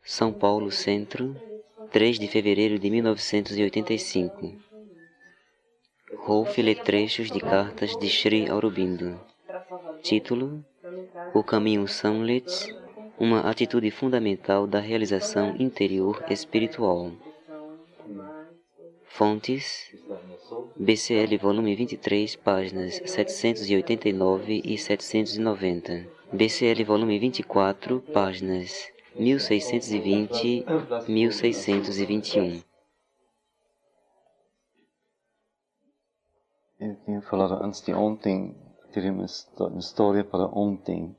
São Paulo, Centro, 3 de fevereiro de 1985. Rolf lê trechos de cartas de Sri Aurobindo. Título: O caminho Samlet, uma atitude fundamental da realização interior espiritual. Fontes: BCL volume 23, páginas 789 e 790. BCL volume 24, páginas 1620 e 1621. Eu tinha falado antes de ontem, teria uma história para ontem,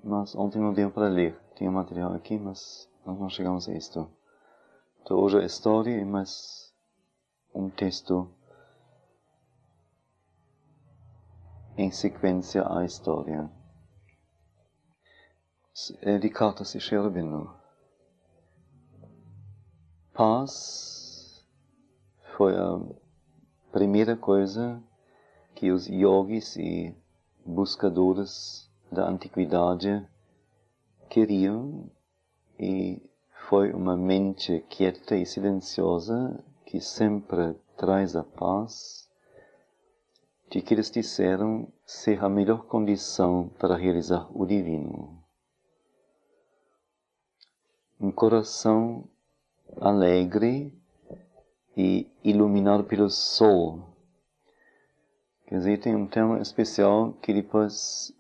mas ontem não deu para ler. Tinha material aqui, mas nós não chegamos a isto. Então hoje a história e mais texto em sequência à história. É de cartas de Sri Aurobindo. Paz foi a primeira coisa que os yogis e buscadores da antiguidade queriam, e foi uma mente quieta e silenciosa que sempre traz a paz, de que eles disseram ser a melhor condição para realizar o divino. Um coração alegre e iluminado pelo sol. Quer dizer, tem um termo especial que depois,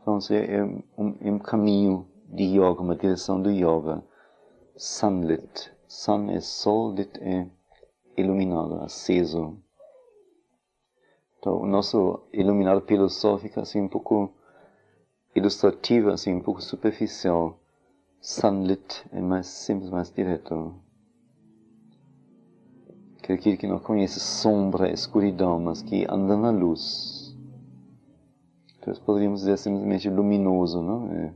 vamos ver, é um caminho de yoga, uma direção do yoga. Sunlit. Sun é sol, lit é iluminado, aceso. Então, o nosso iluminado pelo sol fica assim um pouco ilustrativo, assim um pouco superficial. Sunlit é mais simples, mais direto. Que é aquele que não conhece sombra, escuridão, mas que anda na luz. Então, poderíamos dizer simplesmente luminoso, não é?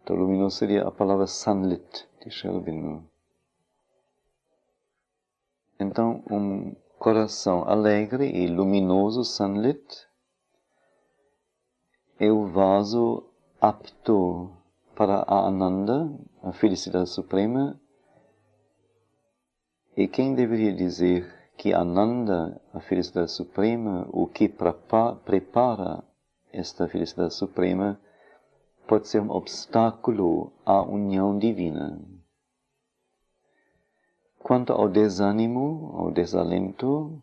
Então, luminoso seria a palavra sunlit, de Sri Aurobindo. Então, um coração alegre e luminoso, sunlit, é o vaso apto para a Ananda, a felicidade suprema. E quem deveria dizer que Ananda, a felicidade suprema, o que prepara esta felicidade suprema, pode ser um obstáculo à união divina. Quanto ao desânimo, ao desalento,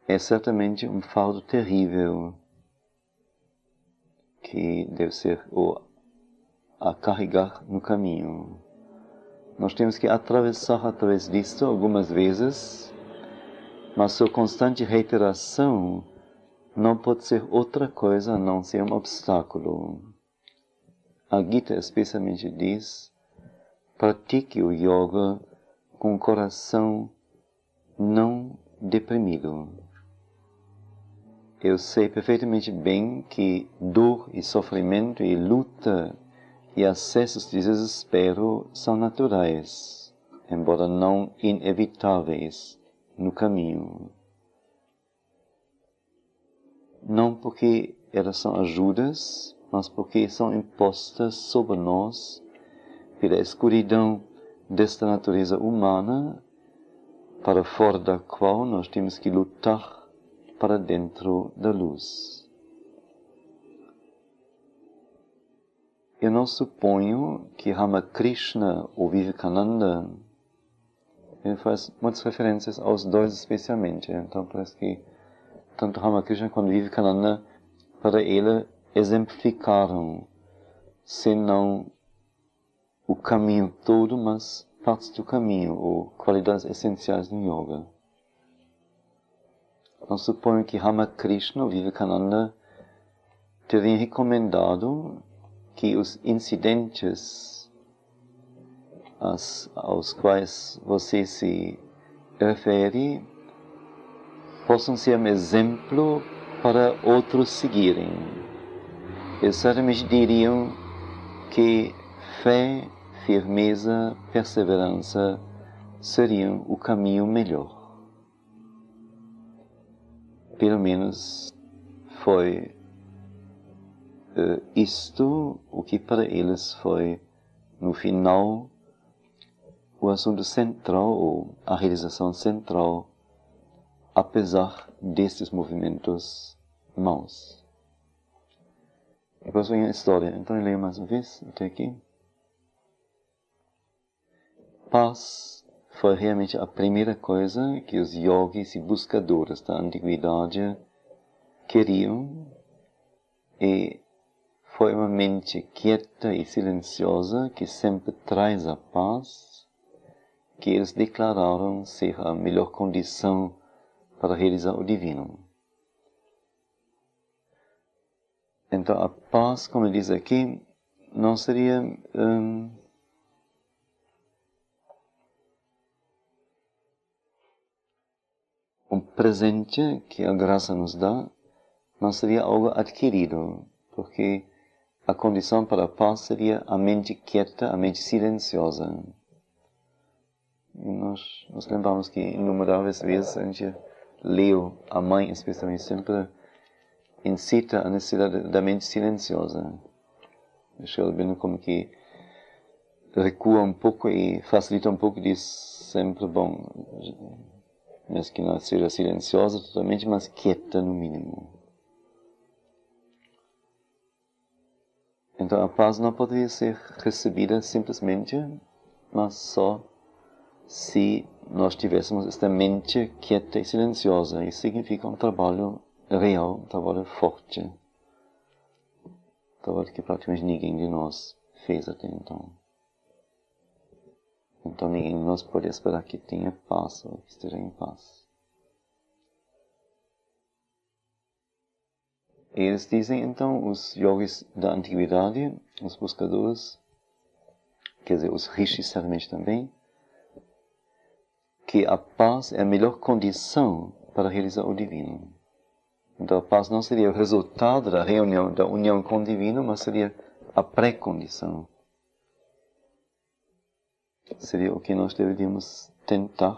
é certamente um fardo terrível que deve ser a carregar no caminho. Nós temos que atravessar através disto algumas vezes, mas sua constante reiteração não pode ser outra coisa a não ser um obstáculo. A Gita especialmente diz: pratique o yoga com o coração não deprimido. Eu sei perfeitamente bem que dor e sofrimento e luta e acessos de desespero são naturais, embora não inevitáveis no caminho. Não porque elas são ajudas, mas porque são impostas sobre nós pela escuridão desta natureza humana, para fora da qual nós temos que lutar para dentro da luz. Eu não suponho que Ramakrishna ou Vivekananda, ele faz muitas referências aos dois especialmente, então parece que tanto Ramakrishna quanto Vivekananda, para ele, exemplificaram, se não o caminho todo, mas partes do caminho, ou qualidades essenciais do yoga. Não suponho que Ramakrishna ou Vivekananda teriam recomendado que os incidentes aos quais você se refere possam ser um exemplo para outros seguirem. Eles certamente diriam que fé, firmeza, perseverança seriam o caminho melhor. Pelo menos foi isto, o que para eles foi, no final, o assunto central, ou a realização central, apesar destes movimentos maus. Depois vem a história. Então eu leio mais uma vez, até aqui. Paz foi realmente a primeira coisa que os yogis e buscadores da antiguidade queriam, e foi uma mente quieta e silenciosa que sempre traz a paz, que eles declararam ser a melhor condição para realizar o divino. Então a paz, como ele diz aqui, não seria um presente que a graça nos dá, não seria algo adquirido, porque a condição para a paz seria a mente quieta, a mente silenciosa. E nós lembramos que inumeráveis vezes a gente leu, a mãe especialmente sempre incita a necessidade da mente silenciosa. Sheldon como que recua um pouco e facilita um pouco, diz sempre, bom, mas que não seja silenciosa totalmente, mas quieta no mínimo. Então a paz não poderia ser recebida simplesmente, mas só se nós tivéssemos esta mente quieta e silenciosa. Isso significa um trabalho real, um trabalho forte. Um trabalho que praticamente ninguém de nós fez até então. Então ninguém de nós pode esperar que tenha paz ou que esteja em paz. Eles dizem então, os yogis da antiguidade, os buscadores, quer dizer, os rishis certamente também, que a paz é a melhor condição para realizar o divino. Então a paz não seria o resultado da reunião, da união com o divino, mas seria a pré-condição. Seria o que nós deveríamos tentar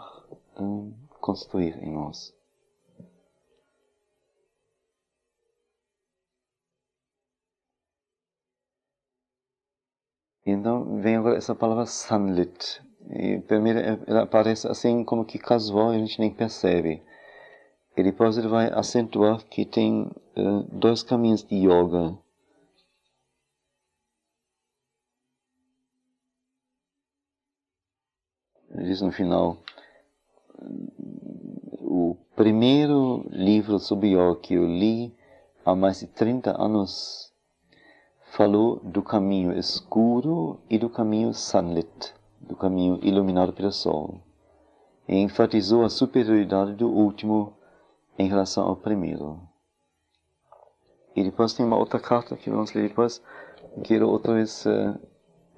construir em nós. Então vem agora essa palavra sanlit. E primeiro ela aparece assim como que casual, a gente nem percebe. E depois ele vai acentuar que tem dois caminhos de yoga. Ele diz no final, o primeiro livro sobre yoga que eu li há mais de 30 anos falou do caminho escuro e do caminho sunlit, do caminho iluminado pelo sol, e enfatizou a superioridade do último em relação ao primeiro. E depois tem uma outra carta que vamos ler depois, que ele outra vez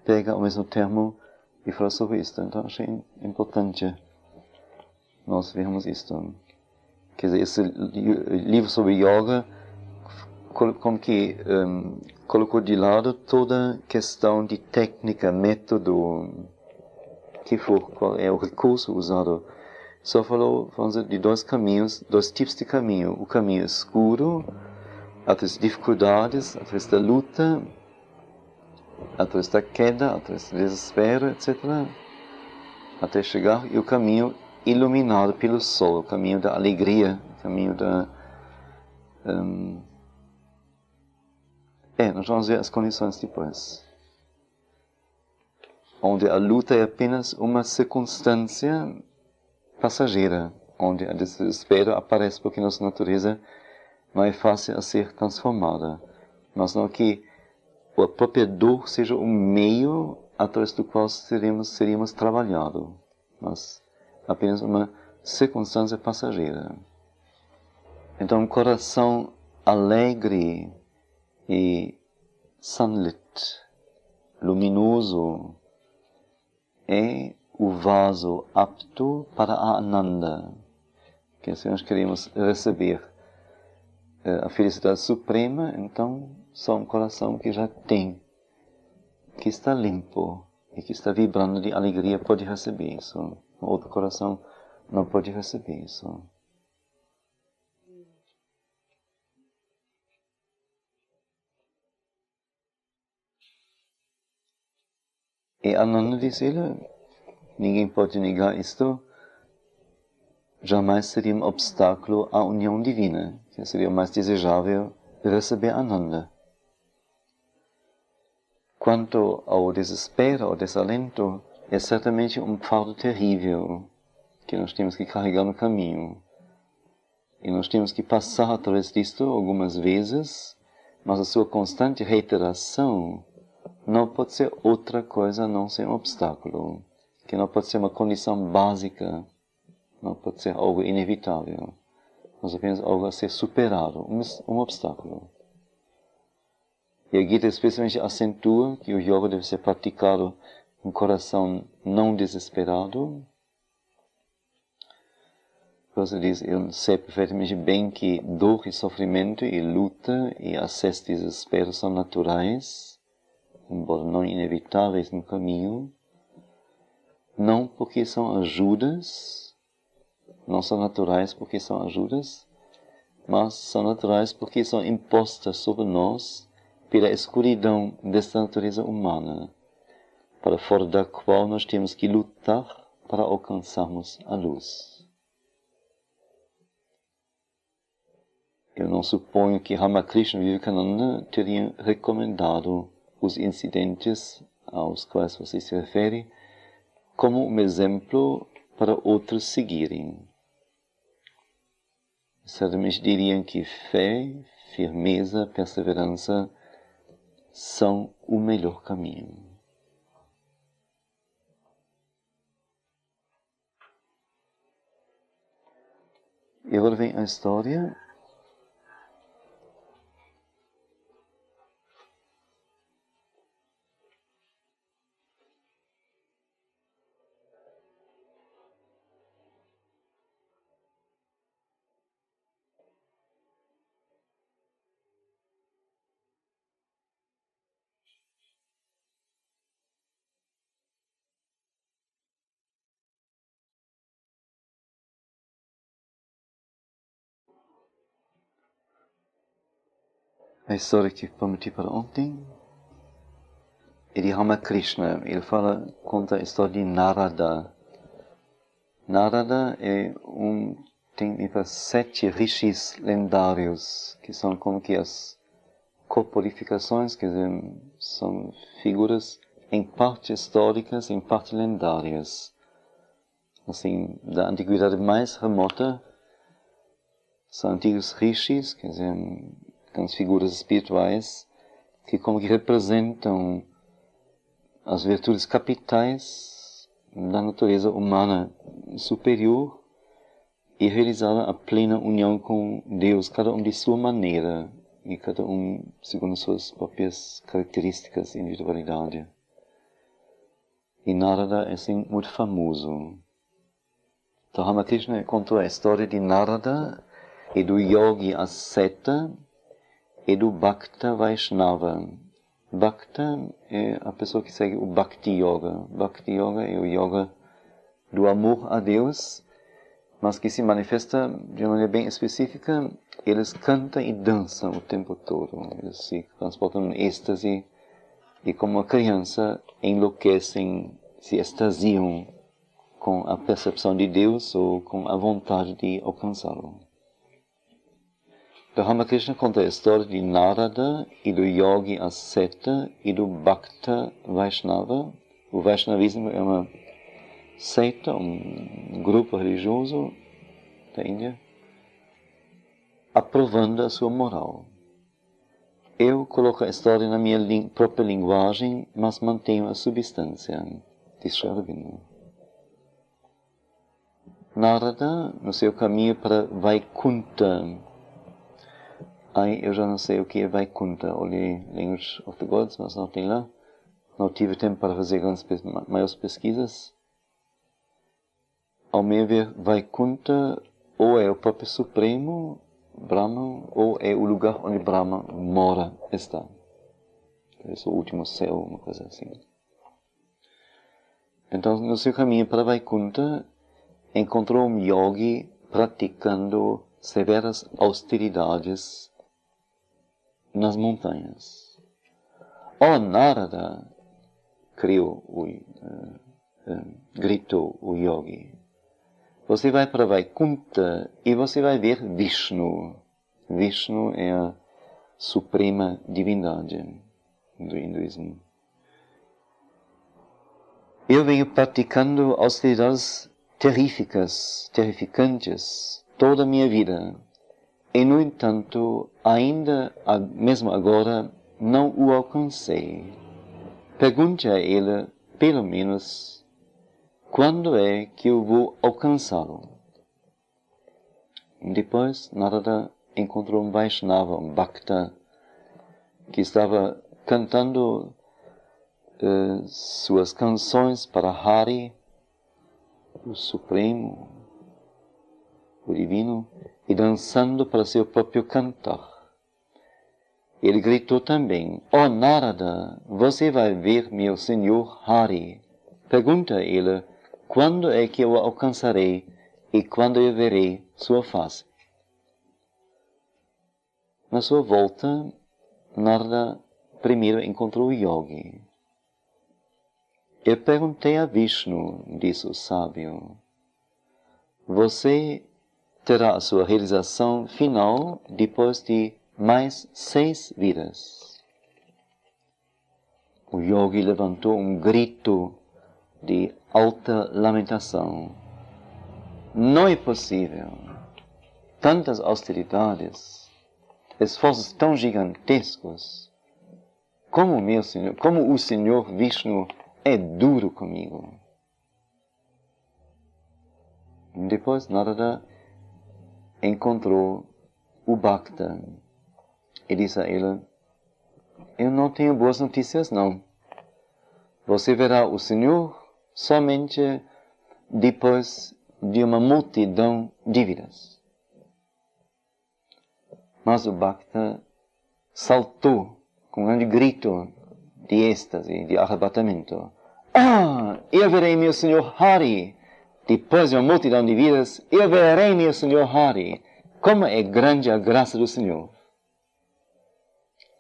pega o mesmo termo e fala sobre isto. Então achei importante nós vermos isto. Quer dizer, esse livro sobre yoga como que colocou de lado toda questão de técnica, método, que for, qual é o recurso usado. Só falou, vamos dizer, de dois caminhos, dois tipos de caminho. O caminho escuro, através de dificuldades, através da luta, através da queda, através do desespero, etc. Até chegar, e o caminho iluminado pelo sol, o caminho da alegria, o caminho da... nós vamos ver as condições depois. Onde a luta é apenas uma circunstância passageira, onde a desespero aparece porque nossa natureza não é fácil a ser transformada. Mas não que a própria dor seja o meio através do qual seríamos trabalhados, mas apenas uma circunstância passageira. Então, um coração alegre e sunlit, luminoso, é o vaso apto para a Ananda, que se nós queremos receber a felicidade suprema, então só um coração que já tem, que está limpo e que está vibrando de alegria pode receber isso. Um outro coração não pode receber isso. E Ananda diz ele, ninguém pode negar isto, jamais seria um obstáculo à união divina, que seria mais desejável receber Ananda. Quanto ao desespero, ao desalento, é certamente um fardo terrível que nós temos que carregar no caminho. E nós temos que passar através disto algumas vezes, mas a sua constante reiteração não pode ser outra coisa a não ser um obstáculo, que não pode ser uma condição básica, não pode ser algo inevitável, mas apenas algo a ser superado, um obstáculo. E a Gita especialmente acentua que o yoga deve ser praticado com um coração não desesperado. Você diz, eu sei perfeitamente bem que dor e sofrimento e luta e acesso de desespero são naturais, embora não inevitáveis no caminho, não porque são ajudas, não são naturais porque são ajudas, mas são naturais porque são impostas sobre nós pela escuridão desta natureza humana, para fora da qual nós temos que lutar para alcançarmos a luz. Eu não suponho que Ramakrishna Vivekananda teria recomendado os incidentes aos quais você se refere como um exemplo para outros seguirem. Certamente diriam que fé, firmeza, perseverança são o melhor caminho. E agora vem a história. A história que prometi para ontem é de Ramakrishna. Ele conta a história de Narada. Narada tem 7 rishis lendários, que são como que as corporificações, quer dizer, são figuras em parte históricas, em parte lendárias. Assim, da antiguidade mais remota, são antigos rishis, quer dizer, as figuras espirituais, que como que representam as virtudes capitais da natureza humana superior e realizada a plena união com Deus, cada um de sua maneira e cada um segundo suas próprias características e individualidade. E Narada é assim muito famoso. Então Ramakrishna contou a história de Narada e do yogi asceta e do Bhakta Vaishnava. Bhakta é a pessoa que segue o Bhakti Yoga. Bhakti Yoga é o yoga do amor a Deus, mas que se manifesta de uma maneira bem específica. Eles cantam e dançam o tempo todo. Eles se transportam em êxtase e, como uma criança, enlouquecem, se extasiam com a percepção de Deus ou com a vontade de alcançá-lo. Ramakrishna conta a história de Narada e do yogi asceta e do Bhakta Vaishnava. O Vaishnavismo é uma seita, um grupo religioso da Índia, aprovando a sua moral. Eu coloco a história na minha própria linguagem, mas mantenho a substância, diz Sri Aurobindo. Narada, no seu caminho para Vaikunta. Eu já não sei o que é Vaikunta. Olhei Language of the Gods, mas não tem lá. Não tive tempo para fazer maiores pesquisas. Ao meu ver, Vaikunta ou é o próprio Supremo, Brahma, ou é o lugar onde Brahma mora, está. É o último céu, uma coisa assim. Então, no seu caminho para Vaikunta, encontrou um yogi praticando severas austeridades nas montanhas. Narada! gritou o yogi. Você vai para Vaikuntha e você vai ver Vishnu. Vishnu é a suprema divindade do hinduísmo. Eu venho praticando austeridades terrificantes toda a minha vida. E, no entanto, ainda mesmo agora, não o alcancei. Pergunte a ele, pelo menos, quando é que eu vou alcançá-lo? Depois, Narada encontrou um Vaishnava, um Bhakta, que estava cantando suas canções para Hari, o Supremo, o Divino, e dançando para seu próprio cantar. Ele gritou também: "Oh Narada, você vai ver meu Senhor Hari. Pergunta a ele quando é que eu o alcançarei e quando eu verei sua face." Na sua volta, Narada primeiro encontrou o yogi. Eu perguntei a Vishnu, disse o sábio, você terá a sua realização final depois de mais 6 vidas. O yogi levantou um grito de alta lamentação. Não é possível. Tantas austeridades, esforços tão gigantescos. Como o Senhor Vishnu é duro comigo. Depois Narada encontrou o Bhakta e disse a ele: eu não tenho boas notícias não. Você verá o Senhor somente depois de uma multidão de vidas. Mas o Bhakta saltou com um grande grito de êxtase, de arrebatamento. Eu verei meu Senhor Hari. Depois de uma multidão de vidas, eu verei meu Senhor Hari. Como é grande a graça do Senhor.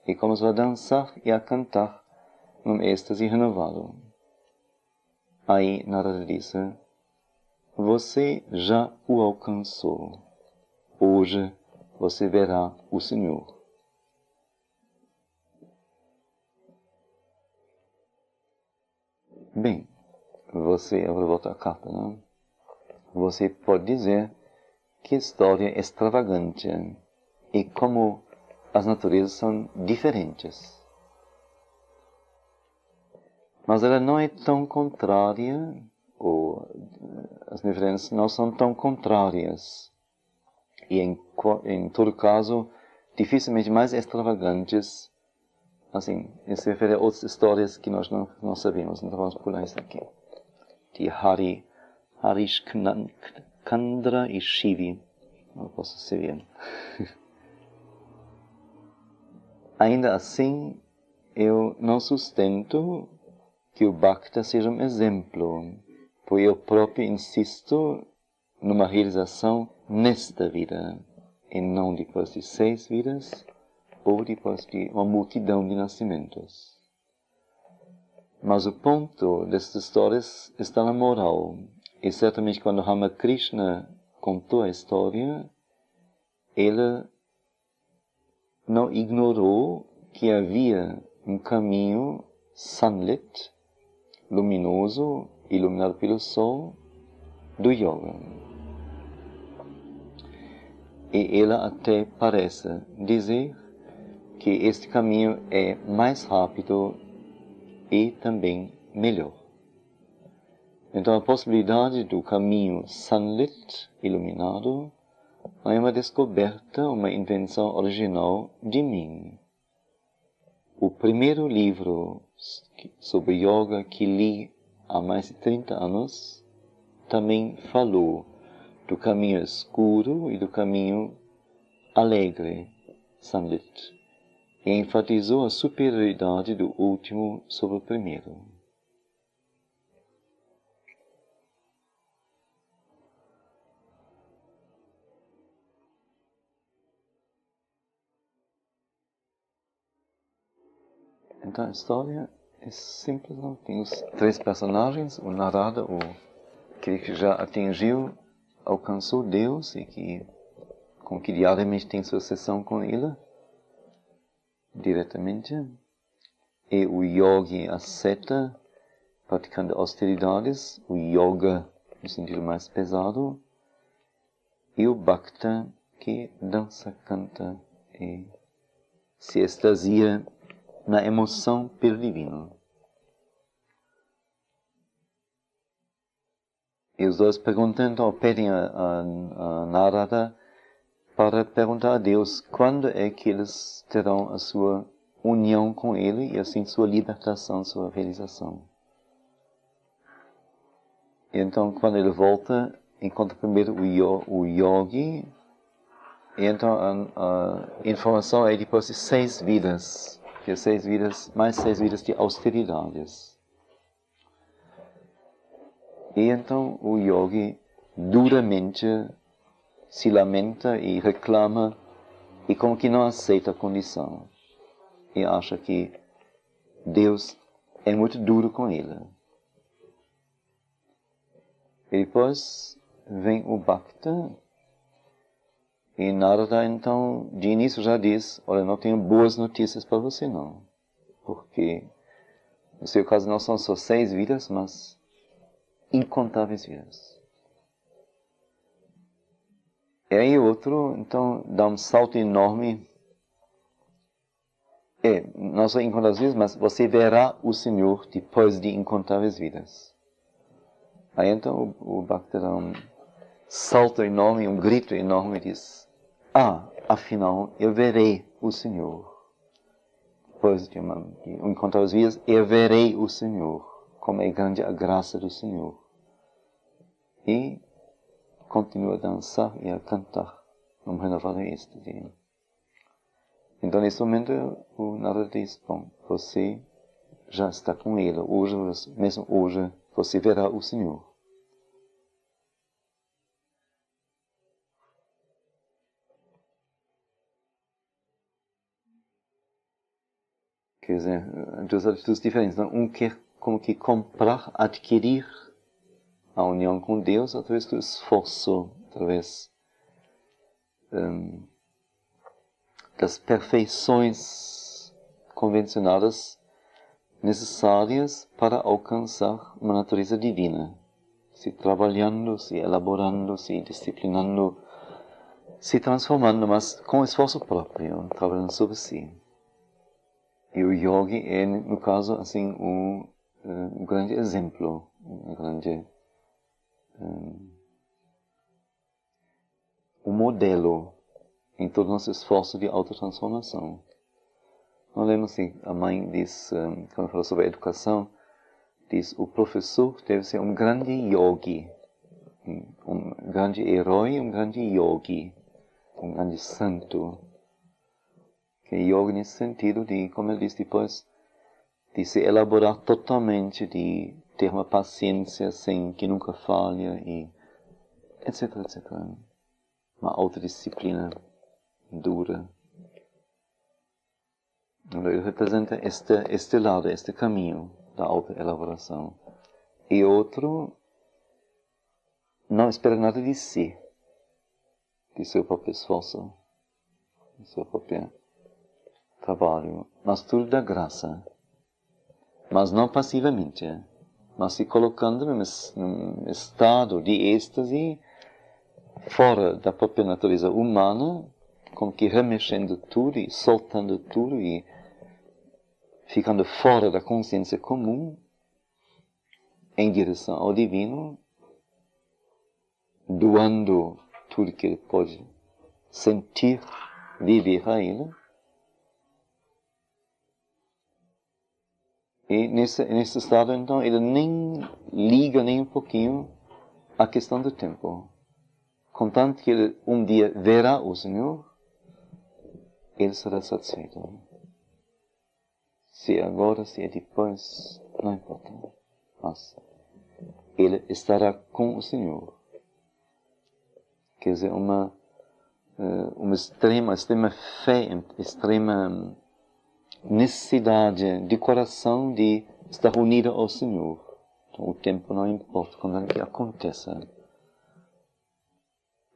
E começou a dançar e a cantar num êxtase renovado. Aí Narada disse: você já o alcançou. Hoje você verá o Senhor. Bem, você, eu vou voltar a carta, não? Você pode dizer que história extravagante e como as naturezas são diferentes. Mas ela não é tão contrária, ou as diferenças não são tão contrárias. E em todo caso, dificilmente mais extravagantes. Assim, isso se refere a outras histórias que nós não sabemos, então vamos pular isso aqui. De Harishcandra e Shivi. Não posso ser. Ainda assim, eu não sustento que o Bhakta seja um exemplo, pois eu próprio insisto numa realização nesta vida, e não depois de 6 vidas, ou depois de uma multidão de nascimentos. Mas o ponto destas histórias está na moral, e certamente quando Ramakrishna contou a história, ele não ignorou que havia um caminho sunlit, luminoso, iluminado pelo sol, do yoga. E ele até parece dizer que este caminho é mais rápido e também melhor. Então a possibilidade do caminho sunlit, iluminado, é uma descoberta, uma invenção original de mim. O primeiro livro sobre yoga que li há mais de 30 anos também falou do caminho escuro e do caminho alegre, sunlit, e enfatizou a superioridade do último sobre o primeiro. Então a história é simples, não? Tem os três personagens, o narrador, aquele que já atingiu, alcançou Deus e que diariamente tem sua sessão com Ele, diretamente. E o yogi asceta, praticando austeridades, o yoga no sentido mais pesado, e o bhakta que dança, canta e se extasia na emoção pelo divino. E os dois perguntam, pedem a Narada para perguntar a Deus quando é que eles terão a sua união com Ele e assim sua libertação, sua realização. E então, quando ele volta, encontra primeiro o yogi, e então a informação é depois de 6 vidas, que é 6 vidas, mais 6 vidas de austeridades. E então o yogi duramente se lamenta e reclama e como que não aceita a condição. E acha que Deus é muito duro com ele. E depois vem o Bhakta. E Narada então de início já diz, olha, não tenho boas notícias para você não. Porque no seu caso não são só 6 vidas, mas incontáveis vidas. E aí outro, então, dá um salto enorme. Não só incontáveis vidas, mas você verá o Senhor depois de incontáveis vidas. Aí então o Bhakta dá um salto enorme, um grito enorme e diz, afinal eu verei o Senhor. Depois de incontáveis vidas, eu verei o Senhor. Como é grande a graça do Senhor. E continua a dançar e a cantar num renovado êxtase. Então, nesse momento, o Narada diz, bom, você já está com ele. Hoje, mesmo hoje, você verá o Senhor. Quer dizer, duas atitudes diferentes. Não? Um quer como que comprar, adquirir a união com Deus através do esforço, através das perfeições convencionadas necessárias para alcançar uma natureza divina. Se trabalhando, se elaborando, se disciplinando, se transformando, mas com esforço próprio, trabalhando sobre si. E o yogi é, no caso, assim, um grande exemplo, um grande um modelo em todo o nosso esforço de autotransformação. Não lembro assim, a mãe diz, quando fala sobre a educação, diz, o professor deve ser um grande yogi, um grande herói, um grande yogi, um grande santo. Que é yoga nesse sentido de, como ele diz depois, de se elaborar totalmente, de ter uma paciência sem que nunca falha, e etc, etc. Uma autodisciplina dura. Ele representa este lado, este caminho da autoelaboração. E outro, não espera nada de si, de seu próprio esforço, de seu próprio trabalho, mas tudo da graça. Mas não passivamente, mas se colocando num estado de êxtase fora da própria natureza humana, como que remexendo tudo e soltando tudo e ficando fora da consciência comum, em direção ao divino, doando tudo que ele pode sentir, viver a ele. E nesse estado, então, ele nem liga nem um pouquinho a questão do tempo. Contanto que ele um dia verá o Senhor, ele será satisfeito. Se é agora, se é depois, não importa. Mas ele estará com o Senhor. Quer dizer, uma extrema fé, extrema necessidade de coração de estar unido ao Senhor. Então, o tempo não importa quando que aconteça.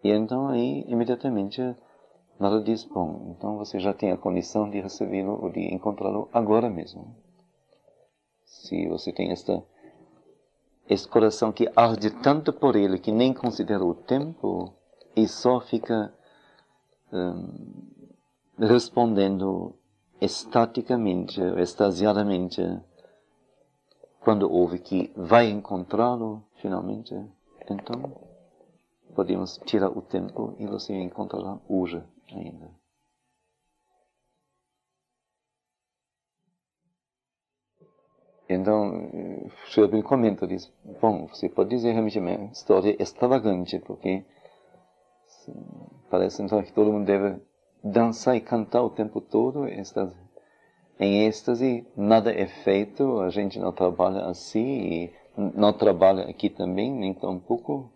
E então aí, imediatamente, nada diz, bom, então você já tem a condição de recebê-lo ou de encontrá-lo agora mesmo. Se você tem este coração que arde tanto por ele que nem considera o tempo e só fica respondendo estaticamente, extasiadamente, quando ouve que vai encontrá-lo finalmente, então podemos tirar o tempo e você encontrará hoje ainda. Então, Shelby comenta, diz, bom, você pode dizer realmente uma história extravagante, porque parece então que todo mundo deve dançar e cantar o tempo todo, em êxtase, nada é feito, a gente não trabalha assim, e não trabalha aqui também, nem tão pouco.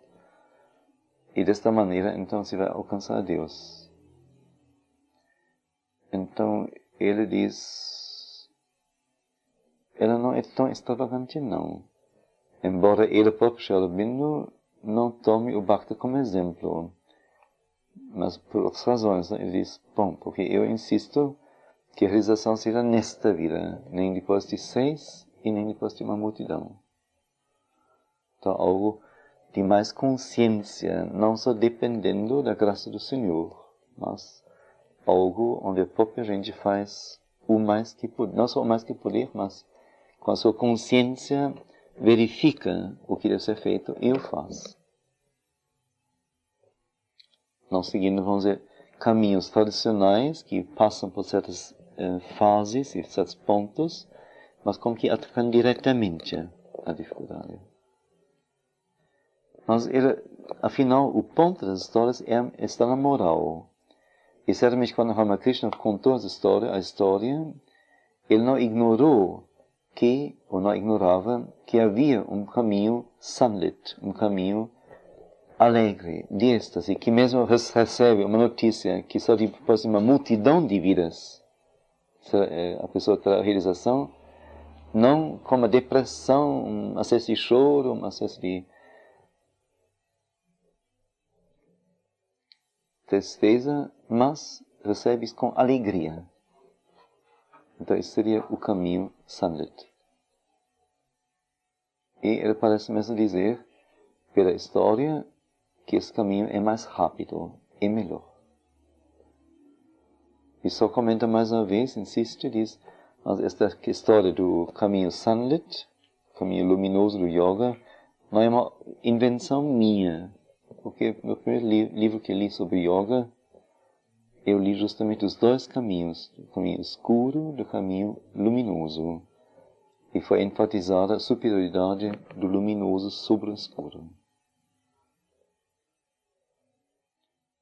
E desta maneira, então, se vai alcançar a Deus. Então, ele diz, ela não é tão extravagante, não. Embora ele próprio, Sri Aurobindo, não tome o Bhakti como exemplo. Mas por outras razões, ele diz, bom, porque eu insisto que a realização seja nesta vida, nem depois de 6 e nem depois de uma multidão. Então, algo de mais consciência, não só dependendo da graça do Senhor, mas algo onde a própria gente faz o mais que poder, não só o mais que poder, mas com a sua consciência verifica o que deve ser feito e o faz. Não seguindo, vamos dizer, caminhos tradicionais que passam por certas fases e certos pontos, mas como que atacam diretamente a dificuldade. Mas ele, afinal, o ponto das histórias está na moral. E certamente quando Ramakrishna contou a história, ele não ignorou ou não ignorava, que havia um caminho sunlit, um caminho alegre, de êxtase, que mesmo recebe uma notícia que só depois de uma multidão de vidas a pessoa terá a realização, não com uma depressão, um acesso de choro, um acesso de tristeza, mas recebe isso com alegria. Então esse seria o caminho sunlit. E ele parece mesmo dizer, pela história, que esse caminho é mais rápido e melhor. E só comenta mais uma vez, insiste, diz, mas esta história do caminho sunlit, caminho luminoso do yoga, não é uma invenção minha. Porque no primeiro livro que eu li sobre yoga, eu li justamente os dois caminhos, o caminho escuro e o caminho luminoso. E foi enfatizada a superioridade do luminoso sobre o escuro.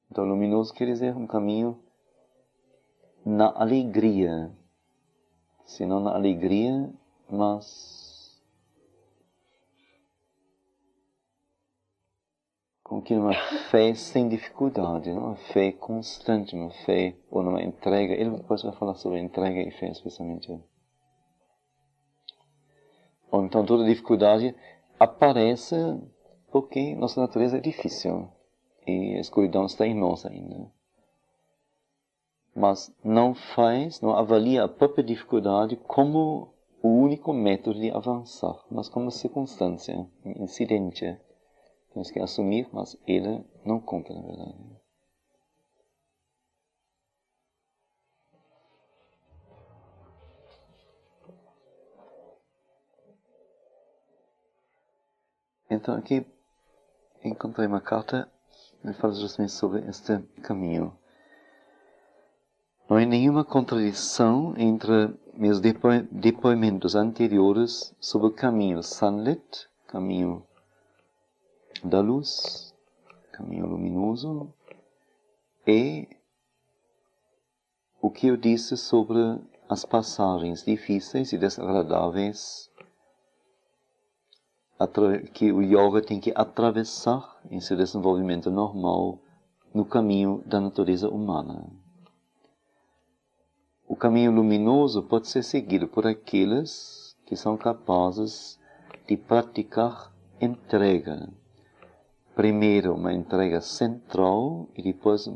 Então, luminoso quer dizer um caminho na alegria. Se não na alegria, mas com que uma fé sem dificuldade, uma fé constante, uma fé ou uma entrega. Ele depois vai falar sobre entrega e fé, especialmente. Ou então toda dificuldade aparece porque nossa natureza é difícil e a escuridão está em nós ainda. Mas não avalia a própria dificuldade como o único método de avançar, mas como circunstância, um incidente. Temos que assumir, mas ele não conta, na verdade. Então aqui encontrei uma carta que fala justamente sobre este caminho. Não há nenhuma contradição entre meus depoimentos anteriores sobre o caminho sunlit, caminho da luz, caminho luminoso, e o que eu disse sobre as passagens difíceis e desagradáveis que o yoga tem que atravessar em seu desenvolvimento normal no caminho da natureza humana. O caminho luminoso pode ser seguido por aqueles que são capazes de praticar entrega. Primeiro uma entrega central e depois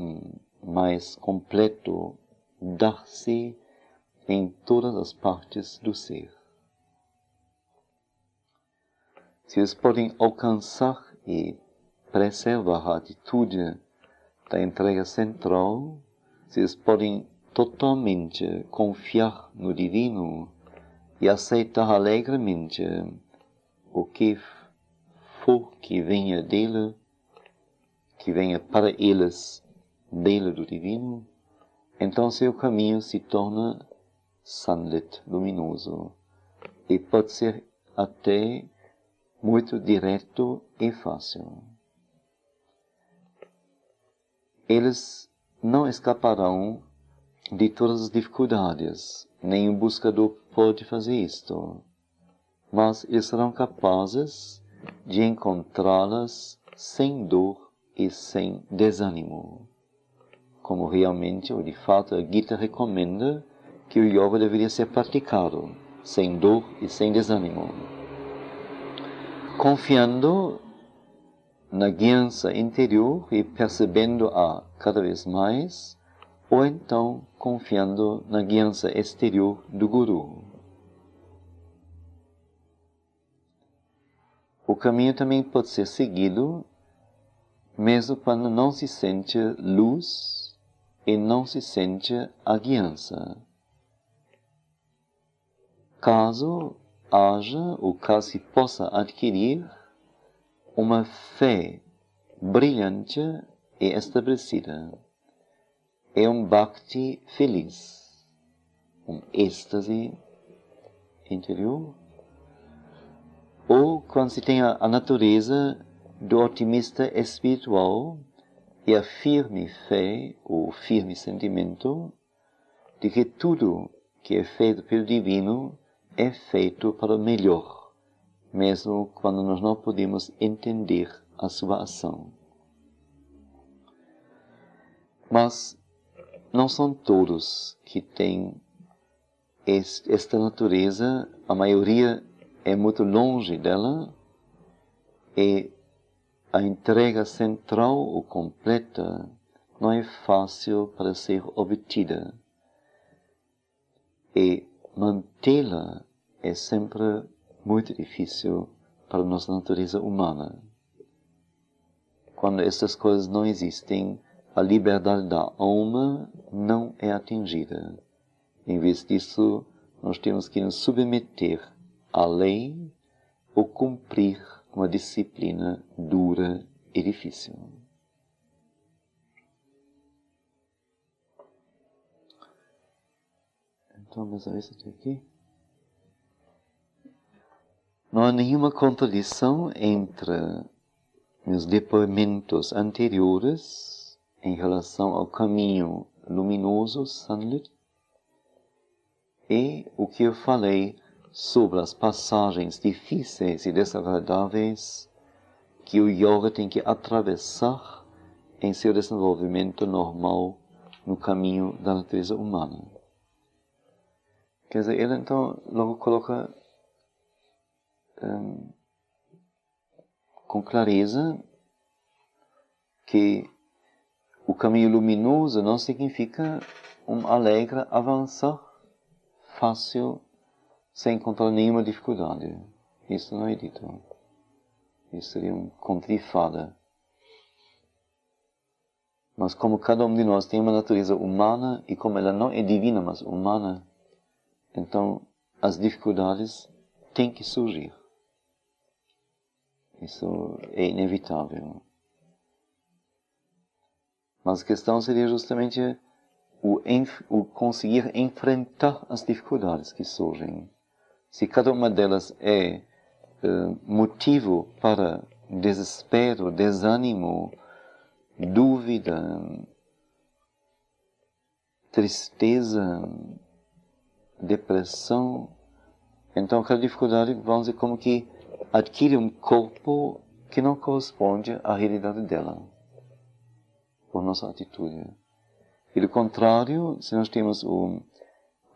mais completo, dar-se em todas as partes do ser. Se eles podem alcançar e preservar a atitude da entrega central, se eles podem totalmente confiar no Divino e aceitar alegremente o que for que venha dele, que venha para eles dele do Divino, então seu caminho se torna sunlit, luminoso, e pode ser até muito direto e fácil. Eles não escaparão de todas as dificuldades, nenhum buscador pode fazer isto, mas eles serão capazes de encontrá-las sem dor e sem desânimo, como realmente ou de fato a Gita recomenda que o yoga deveria ser praticado, sem dor e sem desânimo, confiando na guiança interior e percebendo-a cada vez mais, ou então confiando na guiança exterior do Guru. O caminho também pode ser seguido mesmo quando não se sente luz e não se sente a guiança. Caso haja ou caso se possa adquirir uma fé brilhante e estabelecida, é bhakti feliz, êxtase interior, ou quando se tem a natureza do otimista espiritual e a firme fé ou firme sentimento de que tudo que é feito pelo Divino é feito para o melhor, mesmo quando nós não podemos entender a sua ação. Mas não são todos que têm esta natureza, a maioria é muito longe dela, e a entrega central ou completa não é fácil para ser obtida, e mantê-la é sempre muito difícil para a nossa natureza humana. Quando essas coisas não existem, a liberdade da alma não é atingida. Em vez disso, nós temos que nos submeter à lei ou cumprir uma disciplina dura e difícil. Então, vamos ver isso aqui. Não há nenhuma contradição entre meus depoimentos anteriores em relação ao caminho luminoso, sunlit, e o que eu falei sobre as passagens difíceis e desagradáveis que o yoga tem que atravessar em seu desenvolvimento normal no caminho da natureza humana. Quer dizer, ele então logo coloca com clareza que o caminho luminoso não significa alegre avançar fácil, sem encontrar nenhuma dificuldade. Isso não é dito. Isso seria conto de fada. Mas como cada um de nós tem uma natureza humana, e como ela não é divina, mas humana, então as dificuldades têm que surgir. Isso é inevitável. Mas a questão seria justamente o conseguir enfrentar as dificuldades que surgem. Se cada uma delas é motivo para desespero, desânimo, dúvida, tristeza, depressão, então cada dificuldade, vamos dizer, como que adquire um corpo que não corresponde à realidade dela, por nossa atitude. E do contrário, se nós temos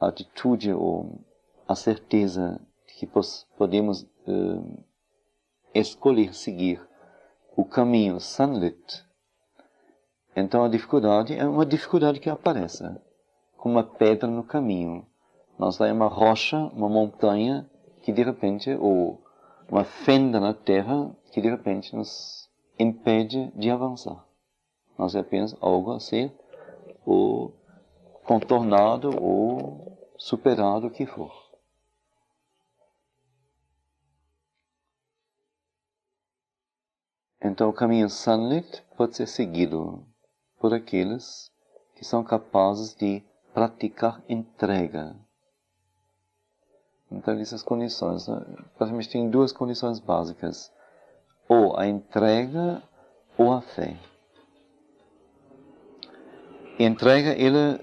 a atitude ou a certeza de que podemos escolher seguir o caminho sunlit, então a dificuldade é uma dificuldade que aparece, como uma pedra no caminho. Nós temos uma rocha, uma montanha, que de repente, ou uma fenda na terra, que de repente nos impede de avançar. Nós é apenas algo a ser ou contornado ou superado, o que for. Então o caminho sunlit pode ser seguido por aqueles que são capazes de praticar entrega. Então essas condições, praticamente tem duas condições básicas, ou a entrega ou a fé. A entrega, ele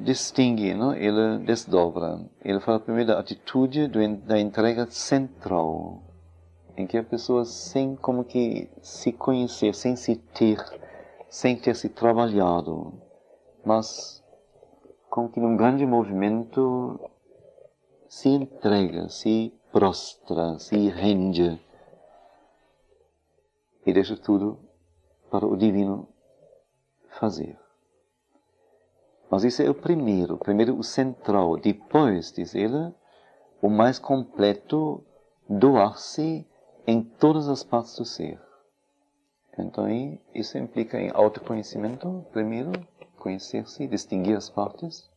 distingue, não? Ele desdobra. Ele fala primeiro da atitude da entrega central, em que a pessoa, sem como que se conhecer, sem ter se trabalhado, mas como que num grande movimento se entrega, se prostra, se rende e deixa tudo para o divino fazer. Mas isso é o primeiro o central. Depois, diz ele, o mais completo, doar-se em todas as partes do ser. Então, isso implica em autoconhecimento, primeiro, conhecer-se, distinguir as partes,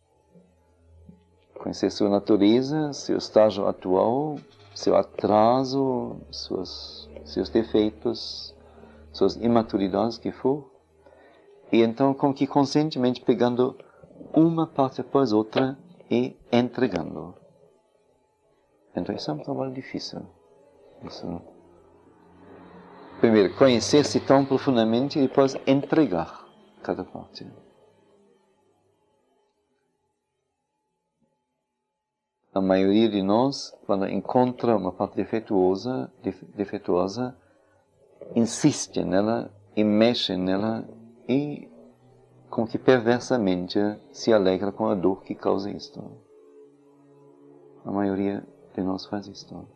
conhecer sua natureza, seu estágio atual, seu atraso, seus defeitos, suas imaturidades, que for. E então, com que conscientemente pegando uma parte após outra e entregando. Então isso é um trabalho difícil. Primeiro, conhecer-se tão profundamente e depois entregar cada parte. A maioria de nós, quando encontra uma parte defeituosa, insiste nela e mexe nela e com que perversamente se alegra com a dor que causa isto. A maioria de nós faz isto.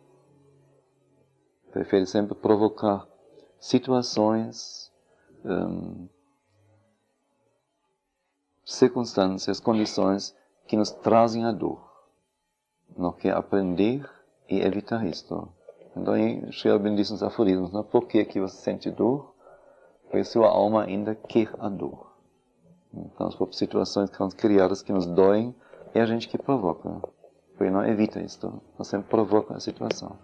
Prefere sempre provocar situações, circunstâncias, condições que nos trazem a dor. Não quer aprender e evitar isto. Então, Sri Aurobindo diz nos aforismos, não? Por que você sente dor? Porque sua alma ainda quer a dor. Então, as próprias situações que são criadas que nos doem, é a gente que provoca. Porque não evita isto. Nós sempre provoca a situação.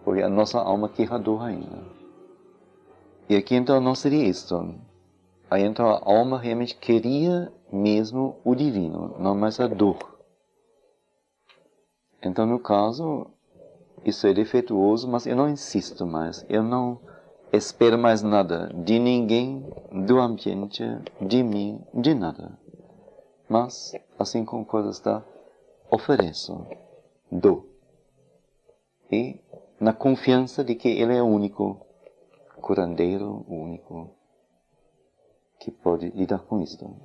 Porque a nossa alma quer a dor ainda. E aqui então não seria isto. Aí então a alma realmente queria mesmo o divino, não mais a dor. Então no caso, isso é defeituoso, mas eu não insisto mais. Eu não espero mais nada de ninguém, do ambiente, de mim, de nada. Mas, assim como a coisa está, ofereço, dou. E na confiança de que Ele é o único curandeiro, o único que pode lidar com isto.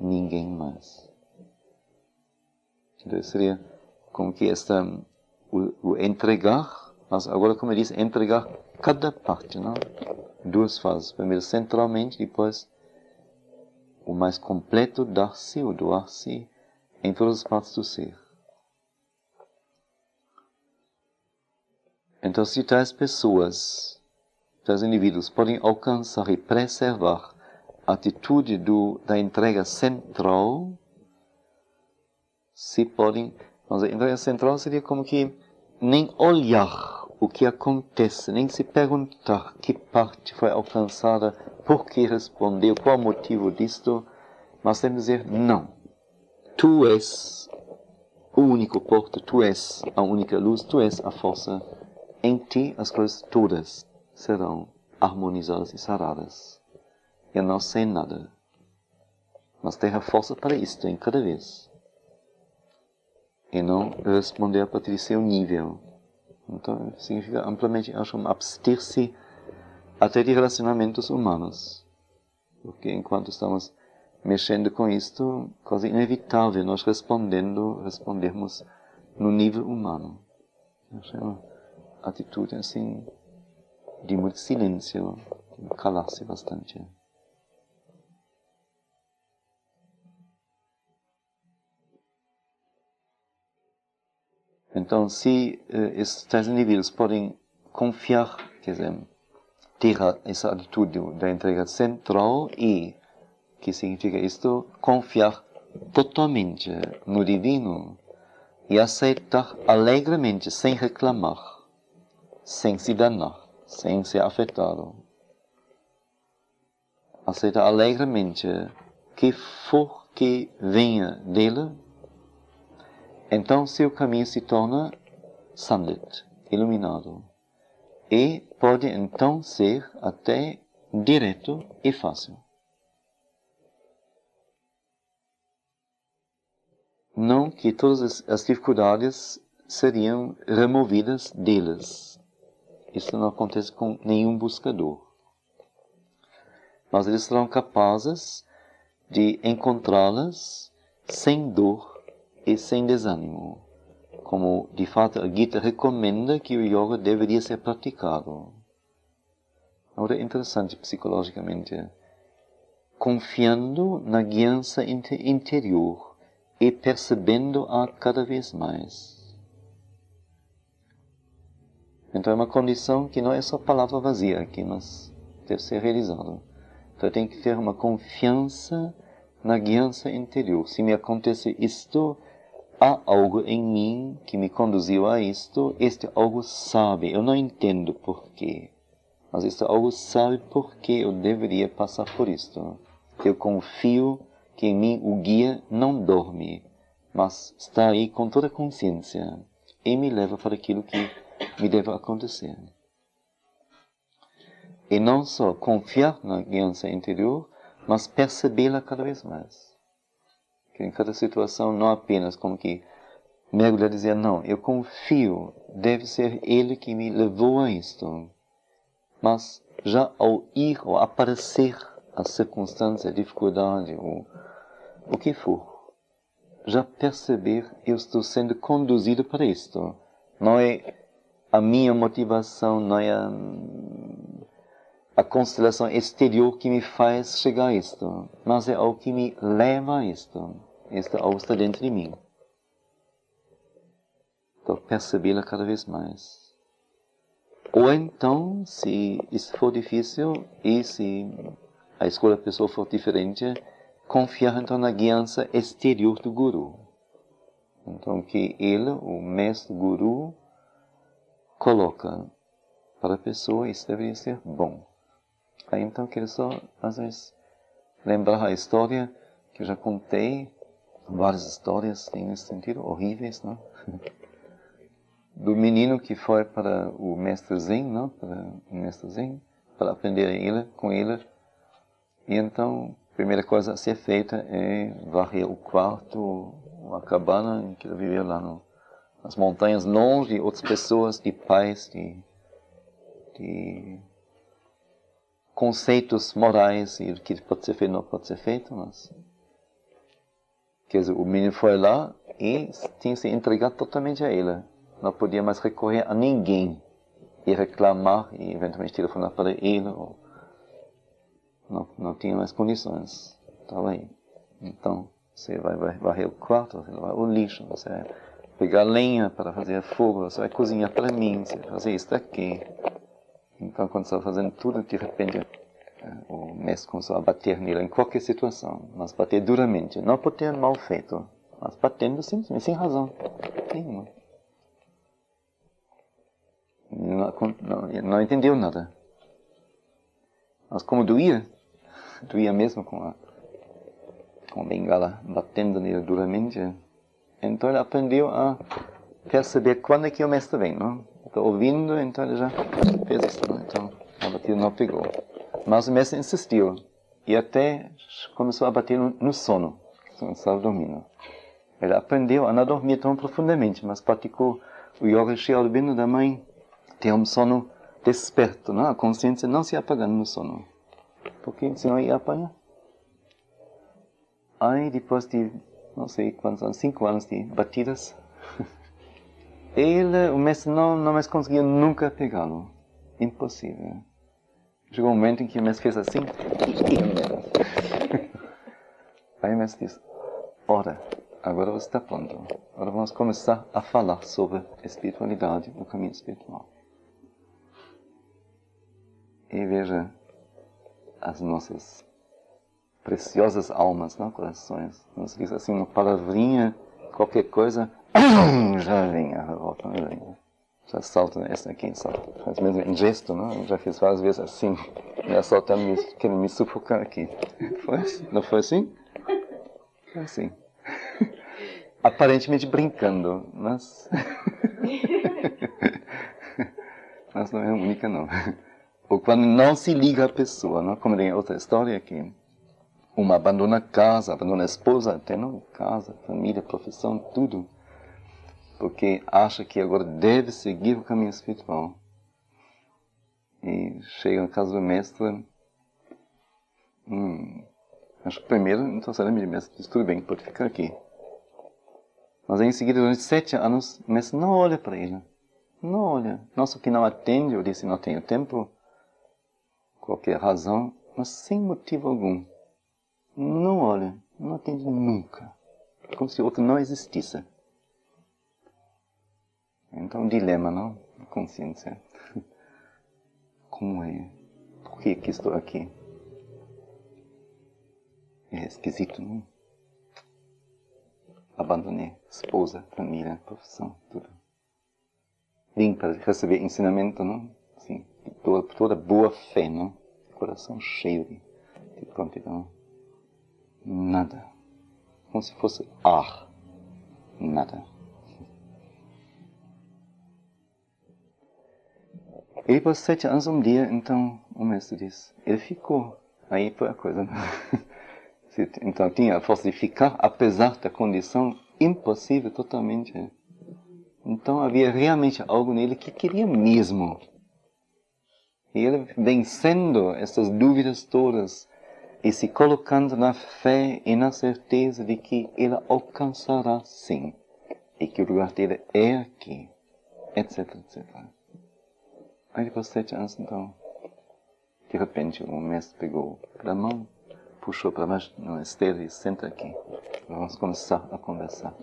Ninguém mais. Então seria como que o entregar, mas agora como ele diz, entregar cada parte, não? Duas fases. Primeiro centralmente, depois o mais completo, dar-se ou doar-se em todas as partes do ser. Então, se tais pessoas, tais indivíduos podem alcançar e preservar a atitude da entrega central, se podem... Mas a entrega central seria como que nem olhar o que acontece, nem se perguntar que parte foi alcançada, por que respondeu, qual o motivo disto, mas tem que dizer, não. Tu és o único porto, tu és a única luz, tu és a força. Em ti as coisas todas serão harmonizadas e saradas. Eu não sei nada, mas tenho a força para isto em cada vez. E não responder a partir de seu nível. Então, significa amplamente, acho, abster-se até de relacionamentos humanos. Porque enquanto estamos mexendo com isto, quase inevitável nós respondermos no nível humano. É uma atitude assim de muito silêncio, de calar-se bastante. Então, se esses tais indivíduos podem confiar, quer dizer, ter essa atitude da entrega central e, que significa isto, confiar totalmente no divino e aceitar alegremente, sem reclamar, sem se danar, sem ser afetado. Aceitar alegremente que for que venha dele. Então seu caminho se torna sunlit, iluminado, e pode então ser até direto e fácil. Não que todas as dificuldades seriam removidas deles. Isso não acontece com nenhum buscador. Mas eles serão capazes de encontrá-las sem dor e sem desânimo, como de fato a Gita recomenda que o yoga deveria ser praticado. Agora é interessante psicologicamente, confiando na guiança interior e percebendo-a cada vez mais. Então é uma condição que não é só palavra vazia aqui, mas deve ser realizado. Então tem que ter uma confiança na guiança interior. Se me acontece isto, há algo em mim que me conduziu a isto, este algo sabe, eu não entendo porquê, mas este algo sabe porquê eu deveria passar por isto. Eu confio que em mim o guia não dorme, mas está aí com toda a consciência e me leva para aquilo que me deve acontecer. E não só confiar na guiança interior, mas percebê-la cada vez mais. Que em cada situação não apenas como que mergulhar e dizer, não, eu confio, deve ser ele que me levou a isto. Mas já ao ir ou aparecer a circunstância, a dificuldade, ou o que for, já perceber, eu estou sendo conduzido para isto. Não é a minha motivação, não é a constelação exterior que me faz chegar a isto, mas é algo que me leva a isto. Isto algo está dentro de mim. Então, percebê-la cada vez mais. Ou então, se isso for difícil, e se a escolha da pessoa for diferente, confiar então na guiança exterior do guru. Então, que ele, o mestre guru, coloca para a pessoa, isso deveria ser bom. Aí então, quero só, às vezes, lembrar a história que eu já contei, várias histórias têm nesse sentido, horríveis, não? Do menino que foi para o mestre Zen, não? Para o mestre Zen, para aprender com ele. E então, a primeira coisa a ser feita é varrer o quarto, a cabana em que ele vivia lá nas montanhas, longe de outras pessoas, de pais, de conceitos morais e o que pode ser feito não pode ser feito, mas quer dizer, o menino foi lá e tinha se entregado totalmente a ele. Não podia mais recorrer a ninguém e reclamar e eventualmente telefonar para ele. Ou não tinha mais condições. Estava aí. Então, você vai varrer o quarto, você vai varrer o lixo, você vai pegar lenha para fazer fogo, você vai cozinhar para mim, você vai fazer isso daqui. Então, quando você está fazendo tudo, de repente, o mestre começou a bater nele em qualquer situação, mas bater duramente, não por ter mal feito, mas batendo simplesmente, sem razão nenhuma. Não entendeu nada. Mas como doía mesmo com a bengala batendo nele duramente, então ele aprendeu a perceber quando é que o mestre vem, não? Estou ouvindo, então ele já fez isso, não? Então a batida não pegou. Mas o mestre insistiu e até começou a bater no sono, quando estava dormindo. Ele aprendeu a não dormir tão profundamente, mas praticou o yoga Sri Aurobindo da mãe, ter um sono desperto, não? A consciência não se apagando no sono, porque senão ia apanhar. Aí depois de, não sei quantos anos, 5 anos de batidas, o mestre não mais conseguiu nunca pegá-lo. Impossível. Chegou um momento em que o mestre fez assim. Aí o mestre disse, ora, agora você está pronto. Agora vamos começar a falar sobre a espiritualidade, o caminho espiritual. E veja as nossas preciosas almas, não? Corações. Nos diz assim uma palavrinha, qualquer coisa, já vem a revolta, já salta essa aqui, faz mesmo em gesto, não? Já fiz várias vezes assim, já solta querendo me sufocar aqui. Não foi assim? Foi assim. Aparentemente brincando, mas mas não é a única não. Ou quando não se liga a pessoa, não? Como tem outra história aqui. Uma abandona a casa, abandona a esposa, até não, casa, família, profissão, tudo. Porque acha que agora deve seguir o caminho espiritual. E chega na casa do mestre. Acho que primeiro, então o mestre diz, tudo bem, pode ficar aqui. Mas aí, em seguida, durante 7 anos, o mestre não olha para ele. Não olha. Não só que não atende, ou disse não tenho tempo, qualquer razão, mas sem motivo algum. Não olha, não atende nunca. Como se o outro não existisse. Então, um dilema, não? A consciência. Como é? Por que estou aqui? É esquisito, não? Abandonei esposa, família, profissão, tudo. Vim para receber ensinamento, não? Assim, toda boa fé, não? Coração cheio de prontidão. Nada. Como se fosse ar. Nada. E depois de 7 anos, um dia, então, o mestre disse, ele ficou. Aí foi a coisa, né? Então tinha a força de ficar, apesar da condição impossível totalmente. Então havia realmente algo nele que queria mesmo. E ele vencendo essas dúvidas todas, e se colocando na fé e na certeza de que ele alcançará sim, e que o lugar dele é aqui, etc, etc. Aí depois de 7 anos, então, de repente o mestre pegou pela mão, puxou para baixo no esteiro e senta aqui. Vamos começar a conversar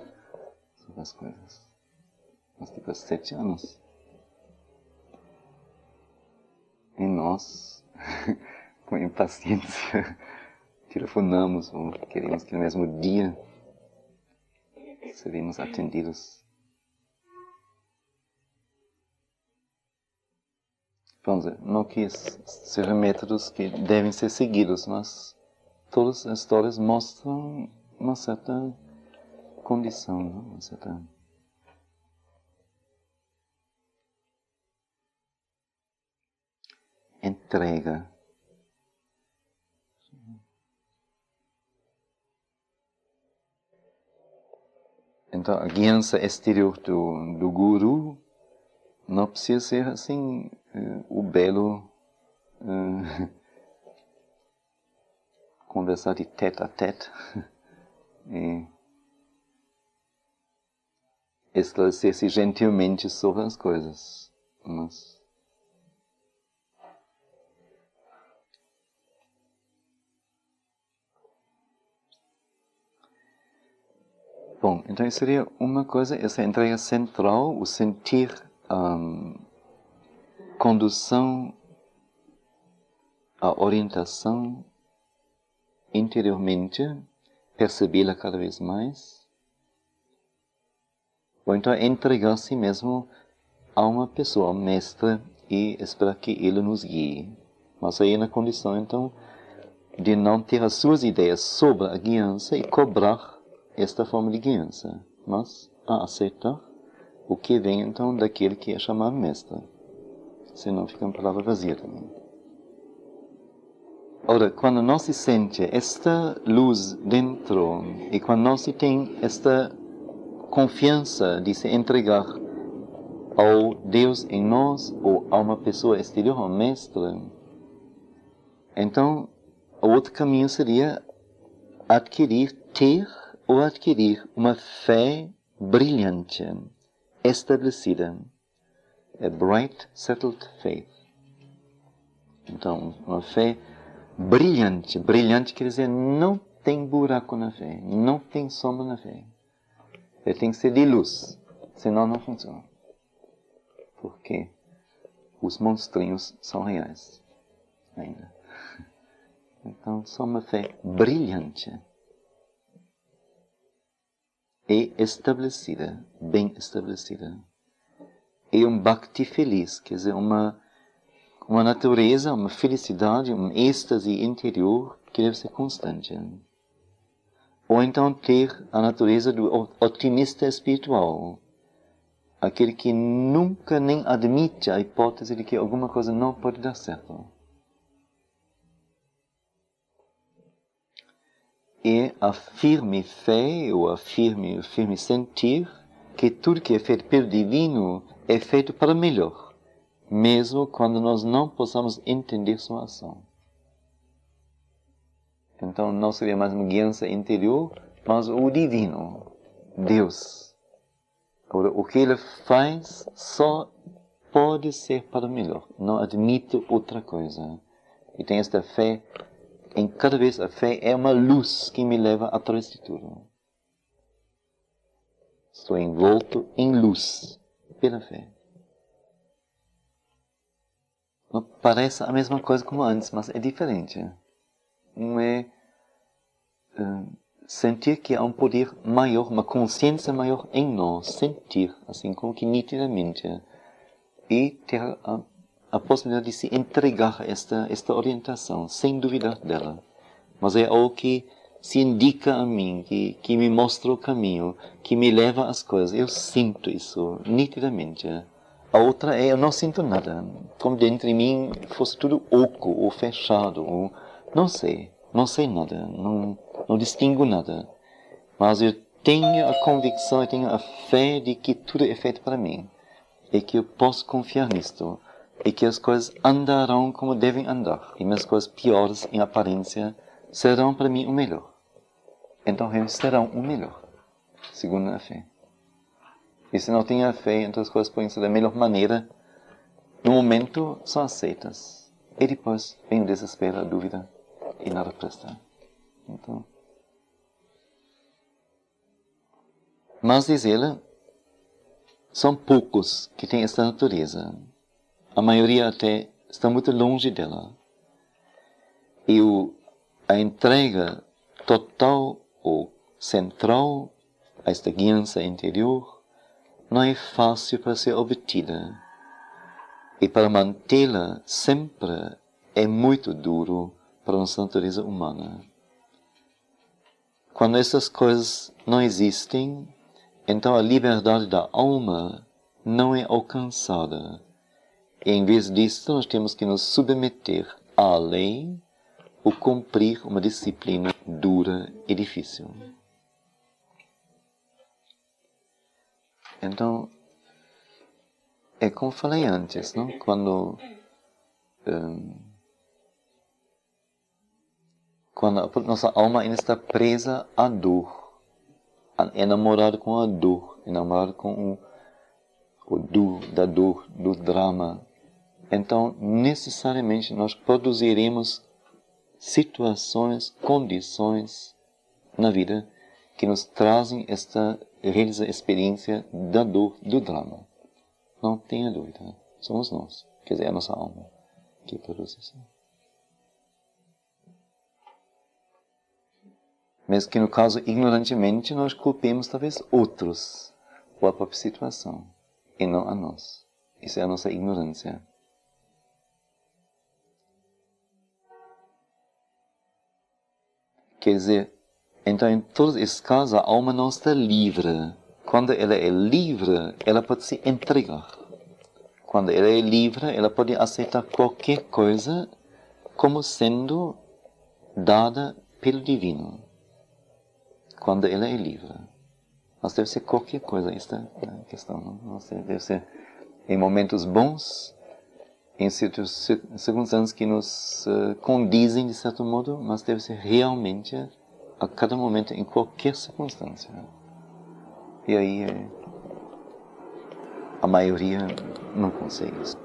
sobre as coisas. Mas depois de 7 anos. E nós, com impaciência, telefonamos ou queremos que no mesmo dia seremos atendidos. Vamos dizer, não que sejam métodos que devem ser seguidos, mas todas as histórias mostram uma certa condição, não? Uma certa entrega. Então, a guiança exterior do guru não precisa ser assim, o belo conversar de tete a tete e esclarecer-se gentilmente sobre as coisas. Mas bom, então isso seria uma coisa, essa entrega central, o sentir condução, a orientação interiormente, percebê-la cada vez mais, ou então entregar a si mesmo a uma pessoa, a um mestre, e esperar que ele nos guie. Mas aí na condição, então, de não ter as suas ideias sobre a guiança e cobrar esta forma de guiança, mas a aceitar o que vem, então, daquele que é chamado mestre. Senão fica uma palavra vazia também. Ora, quando não se sente esta luz dentro, e quando não se tem esta confiança de se entregar ao Deus em nós, ou a uma pessoa exterior, ao mestre, então, o outro caminho seria adquirir ter ou adquirir uma fé brilhante, estabelecida. A bright, settled faith. Então, uma fé brilhante. Brilhante quer dizer não tem buraco na fé, não tem sombra na fé. Ele tem que ser de luz, senão não funciona. Porque os monstrinhos são reais ainda. Então, só uma fé brilhante e estabelecida, bem estabelecida. E um bhakti feliz, quer dizer, uma natureza, uma felicidade, um êxtase interior que deve ser constante. Ou então ter a natureza do otimista espiritual, aquele que nunca nem admite a hipótese de que alguma coisa não pode dar certo. E a firme fé, ou a firme sentir, que tudo que é feito pelo divino é feito para melhor, mesmo quando nós não possamos entender sua ação. Então não seria mais uma guiança interior, mas o divino, Deus. Agora, o que ele faz só pode ser para melhor, não admite outra coisa. E tem esta fé, em cada vez a fé é uma luz que me leva atrás de tudo. Estou envolto em luz pela fé. Não parece a mesma coisa como antes, mas é diferente. Não é sentir que há um poder maior, uma consciência maior em nós, sentir, assim como que nitidamente, e ter a possibilidade de se entregar a esta orientação, sem duvidar dela. Mas é algo que se indica a mim, que me mostra o caminho, que me leva às coisas. Eu sinto isso nitidamente. A outra é, eu não sinto nada, como dentro de mim fosse tudo oco ou fechado, ou não sei nada, não distingo nada. Mas eu tenho a convicção, eu tenho a fé de que tudo é feito para mim, e que eu posso confiar nisto, e que as coisas andarão como devem andar, e as coisas piores em aparência serão para mim o melhor. Então eles serão o melhor, segundo a fé. E se não tem a fé, então as coisas podem ser da melhor maneira. No momento, são aceitas. E depois vem o desespero, a dúvida, e nada presta. Então, mas diz ele, são poucos que têm esta natureza. A maioria até está muito longe dela. E a entrega total ou central a esta guiança interior não é fácil para ser obtida. E para mantê-la sempre é muito duro para a nossa natureza humana. Quando essas coisas não existem, então a liberdade da alma não é alcançada. E em vez disso, nós temos que nos submeter à lei ou cumprir uma disciplina dura e difícil. Então, é como falei antes, não? Quando a nossa alma ainda está presa à dor, é enamorada com a dor, é enamorada com da dor, do drama, então necessariamente nós produziremos situações, condições na vida que nos trazem esta experiência da dor, do drama. Não tenha dúvida, somos nós, quer dizer, a nossa alma que produz isso. Mesmo que no caso, ignorantemente, nós culpemos talvez outros, ou a própria situação, e não a nós. Isso é a nossa ignorância. Quer dizer, então em todos esses casos a alma não está livre. Quando ela é livre, ela pode se entregar. Quando ela é livre, ela pode aceitar qualquer coisa como sendo dada pelo divino. Quando ela é livre. Mas deve ser qualquer coisa, esta é a questão. Não sei, deve ser em momentos bons, em circunstâncias que nos condizem de certo modo, mas deve ser realmente a cada momento, em qualquer circunstância. E aí a maioria não consegue isso.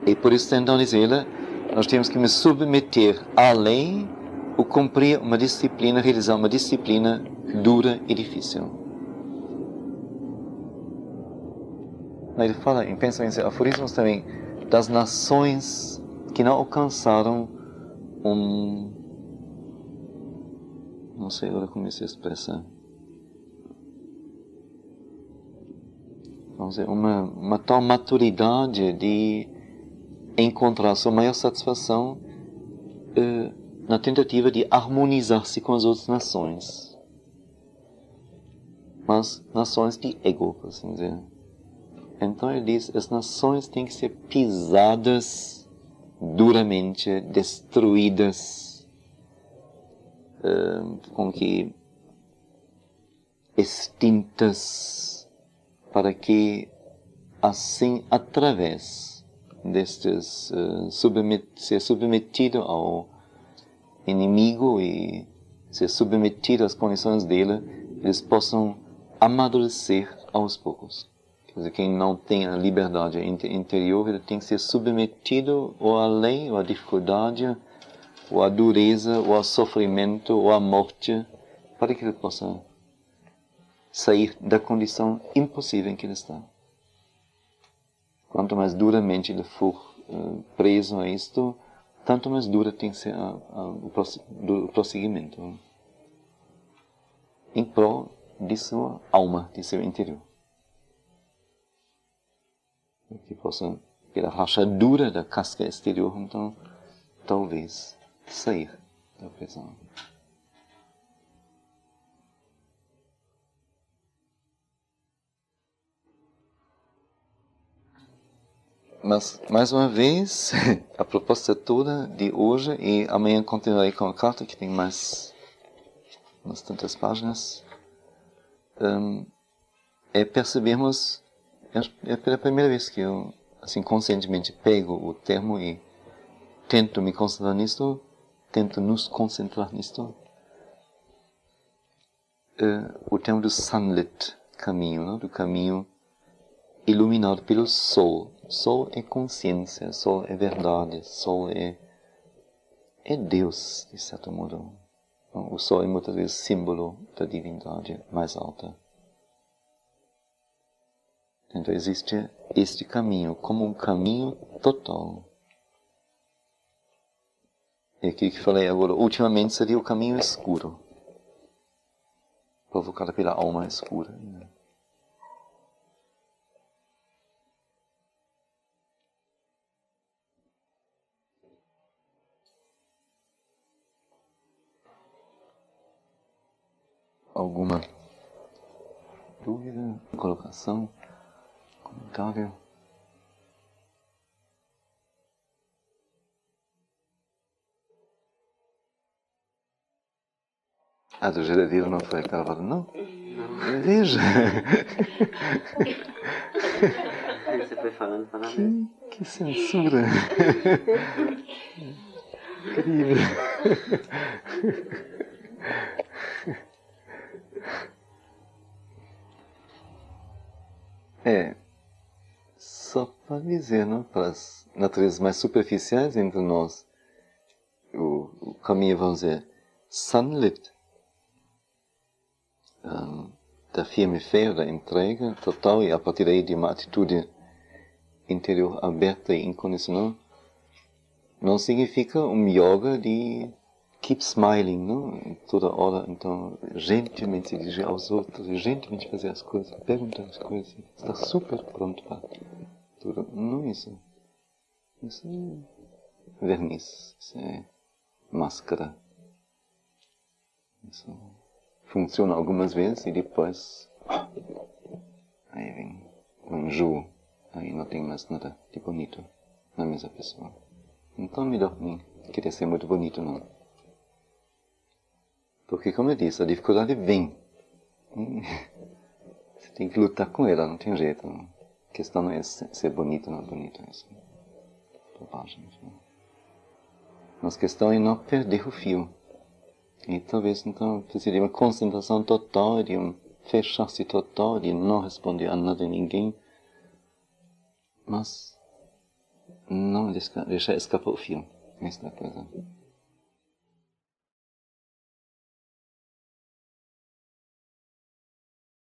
E por isso, então, diz ele, nós temos que nos submeter à lei ou cumprir uma disciplina, realizar uma disciplina dura e difícil. Ele fala em pensamentos e aforismos também das nações que não alcançaram não sei agora como se expressa. Vamos dizer, uma tal maturidade de encontrar sua maior satisfação na tentativa de harmonizar-se com as outras nações. Mas nações de ego, por assim dizer. Então ele diz, as nações têm que ser pisadas duramente, destruídas, com que extintas, para que assim, através destes ser submetido ao inimigo e ser submetido às condições dele, eles possam amadurecer aos poucos. Quer dizer, quem não tem a liberdade interior, ele tem que ser submetido ou à lei, ou à dificuldade, ou à dureza, ou ao sofrimento, ou à morte, para que ele possa sair da condição impossível em que ele está. Quanto mais duramente ele for preso a isto, tanto mais dura tem que ser o prosseguimento. Em prol de sua alma, de seu interior. Que possa, pela rachadura da casca exterior, então, talvez, sair da prisão. Mas, mais uma vez, a proposta toda de hoje, e amanhã continuarei com a carta, que tem mais umas tantas páginas, é percebermos, é pela primeira vez que eu, assim, conscientemente pego o termo e tento me concentrar nisto, tento nos concentrar nisto, o termo do sunlit caminho, não? Do caminho iluminado pelo sol. Sol é consciência, sol é verdade, sol é Deus, de certo modo. O sol é muitas vezes símbolo da divindade mais alta. Então existe este caminho como um caminho total. E aquilo que falei agora, ultimamente, seria o caminho escuro, provocado pela alma escura. Alguma dúvida, colocação, comentário? A do Gerardino não foi gravado, não? Não. Veja! Você foi falando. Que censura! Incrível! Só para dizer, não? Para as naturezas mais superficiais entre nós, o caminho, vamos dizer, sunlit, da firme fé, da entrega total, e a partir daí de uma atitude interior aberta e incondicional, não significa um yoga de keep smiling, não? Toda hora, então, gentilmente se dirigir aos outros, gentilmente fazer as coisas, perguntar as coisas, está super pronto para tudo. Não isso. Isso é verniz, isso é máscara. Isso funciona algumas vezes e depois aí vem um enjoo, aí não tem mais nada de bonito na mesma pessoa. Então melhor nem querer ser muito bonito, não. Porque, como eu disse, a dificuldade vem. Você tem que lutar com ela, não tem jeito. A questão não é ser bonito ou não bonito. É bobagem. Mas a questão é não perder o fio. E talvez então seria uma concentração total, de um fechar-se total, de não responder a nada a ninguém, mas não deixar escapar o filme. Esta coisa.